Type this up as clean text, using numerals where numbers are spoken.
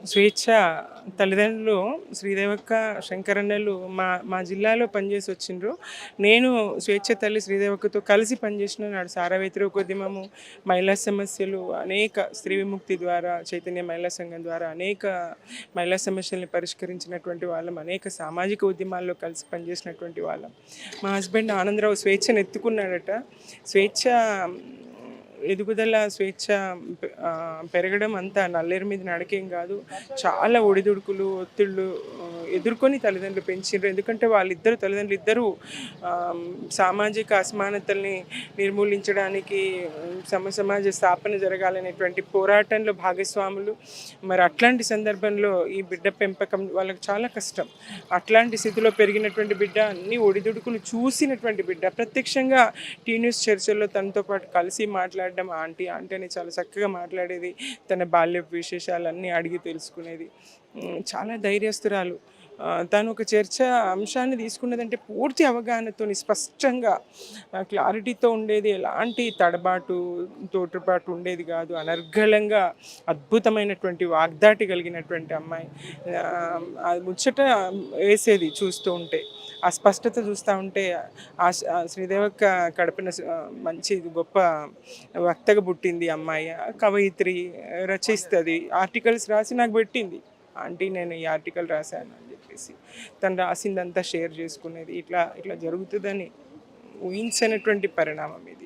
స్వేచ్ఛ తల్లిదండ్రులు శ్రీదేవక్క, శంకరన్నలు మా మా జిల్లాలో పనిచేసి వచ్చిండ్రు. నేను స్వేచ్ఛ తల్లి శ్రీదేవక్కతో కలిసి పనిచేసిన నాడు సారా వ్యతిరేక ఉద్యమము, మహిళా సమస్యలు అనేక స్త్రీ విముక్తి ద్వారా, చైతన్య మహిళా సంఘం ద్వారా అనేక మహిళా సమస్యల్ని పరిష్కరించినటువంటి వాళ్ళం. అనేక సామాజిక ఉద్యమాల్లో కలిసి పనిచేసినటువంటి వాళ్ళం. మా హస్బెండ్ ఆనందరావు స్వేచ్ఛను ఎత్తుకున్నాడట. స్వేచ్ఛ ఎదుగుదల, స్వేచ్ఛ పెరగడం అంతా నల్లేరు మీద నడకేం కాదు. చాలా ఒడిదుడుకులు, ఒత్తిళ్ళు ఎదుర్కొని తల్లిదండ్రులు పెంచిండ్రు. ఎందుకంటే వాళ్ళిద్దరు తల్లిదండ్రులు ఇద్దరూ సామాజిక అసమానతల్ని నిర్మూలించడానికి సమాజ స్థాపన జరగాలనేటువంటి పోరాటంలో భాగస్వాములు. మరి అట్లాంటి సందర్భంలో ఈ బిడ్డ పెంపకం వాళ్ళకి చాలా కష్టం. అట్లాంటి స్థితిలో పెరిగినటువంటి బిడ్డ, అన్ని ఒడిదుడుకులు చూసినటువంటి బిడ్డ, ప్రత్యక్షంగా టీ న్యూస్ చర్చల్లో తనతో పాటు కలిసి మాట్లాడడం, ఆంటీ ఆంటీ అని చాలా చక్కగా మాట్లాడేది. తన బాల్య విశేషాలన్నీ అడిగి తెలుసుకునేది. చాలా ధైర్యస్తురాలు. తను ఒక చర్చ అంశాన్ని తీసుకున్నదంటే పూర్తి అవగాహనతో, స్పష్టంగా, క్లారిటీతో ఉండేది. ఎలాంటి తోట్రుపాటు ఉండేది కాదు. అనర్గళంగా అద్భుతమైనటువంటి వాగ్దాటి కలిగినటువంటి అమ్మాయి. అది ముచ్చట వేసేది చూస్తూ ఉంటే. ఆ స్పష్టత చూస్తూ ఉంటే శ్రీదేవక్క కడపన మంచి గొప్ప వక్తగా పుట్టింది అమ్మాయి. కవయిత్రి, రచిస్తుంది. ఆర్టికల్స్ రాసి నాకు పెట్టింది. ఆంటీ నేను ఈ ఆర్టికల్ రాశాను అని చెప్పేసి తను రాసిందంతా షేర్ చేసుకునేది. ఇట్లా ఇట్లా జరుగుతుందని ఊహించనటువంటి పరిణామం ఇది.